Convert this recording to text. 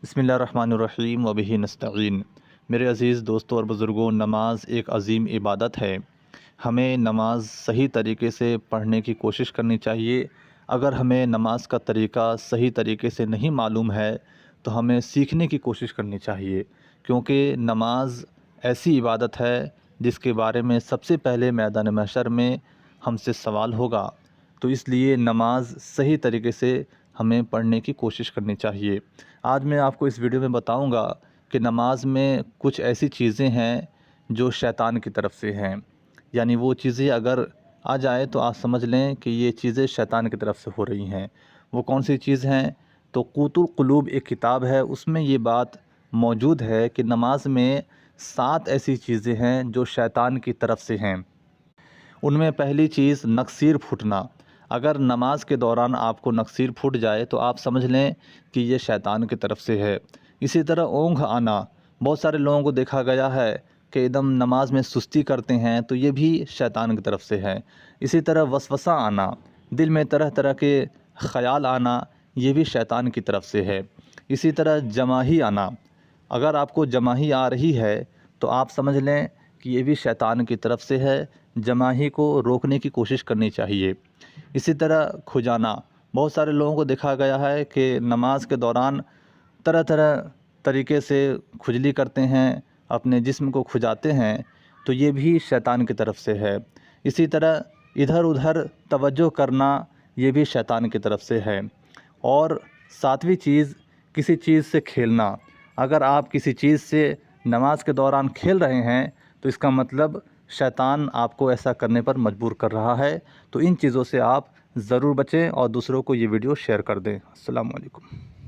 بسم اللہ الرحمن الرحیم وبہ نستعین۔ میرے عزیز دوستوں اور بزرگوں، نماز ایک عظیم عبادت ہے۔ ہمیں نماز صحیح طریقے سے پڑھنے کی کوشش کرنی چاہیے۔ اگر ہمیں نماز کا طریقہ صحیح طریقے سے نہیں معلوم ہے تو ہمیں سیکھنے کی کوشش کرنی چاہیے، کیونکہ نماز ایسی عبادت ہے جس کے بارے میں سب سے پہلے میدان محشر میں ہم سے سوال ہوگا۔ تو اس لیے نماز صحیح طریقے سے ہمیں پڑھنے کی کوشش کرنی چاہیے۔ آج میں آپ کو اس ویڈیو میں بتاؤں گا کہ نماز میں کچھ ایسی چیزیں ہیں جو شیطان کی طرف سے ہیں، یعنی وہ چیزیں اگر آ جائے تو آپ سمجھ لیں کہ یہ چیزیں شیطان کی طرف سے ہو رہی ہیں۔ وہ کون سی چیز ہیں؟ تو قوت القلوب ایک کتاب ہے، اس میں یہ بات موجود ہے کہ نماز میں 7 ایسی چیزیں ہیں جو شیطان کی طرف سے ہیں۔ ان میں پہلی چیز نکسیر پھوٹنا۔ اگر نماز کے دوران آپ کو نکسیر پھوٹ جائے تو آپ سمجھ لیں کہ یہ شیطان کی طرف سے ہے۔ اسی طرح اونگھ آنا، بہت سارے لوگوں کو دیکھا گیا ہے کہ ایک دم نماز میں سستی کرتے ہیں تو یہ بھی شیطان کی طرف سے ہے۔ اسی طرح وسوسہ آنا، دل میں طرح طرح کے خیال آنا، یہ بھی شیطان کی طرف سے ہے۔ اسی طرح جماہی آنا، اگر آپ کو جماہی آ رہی ہے تو آپ سمجھ لیں کہ یہ بھی شیطان کی طرف سے ہے۔ جماہی کو روکنے کی کوشش کرنی چاہیے۔ اسی طرح کھجانا، بہت سارے لوگوں کو دیکھا گیا ہے کہ نماز کے دوران طرح طرح طریقے سے کھجلی کرتے ہیں، اپنے جسم کو کھجاتے ہیں، تو یہ بھی شیطان کی طرف سے ہے۔ اسی طرح ادھر ادھر توجہ کرنا، یہ بھی شیطان کی طرف سے ہے۔ اور 7ویں چیز، کسی چیز سے کھیلنا۔ اگر آپ کسی چیز سے نماز کے دوران کھیل رہے ہیں تو اس کا مطلب شیطان آپ کو ایسا کرنے پر مجبور کر رہا ہے۔ تو ان چیزوں سے آپ ضرور بچیں اور دوسروں کو یہ ویڈیو شیئر کر دیں۔ السلام علیکم۔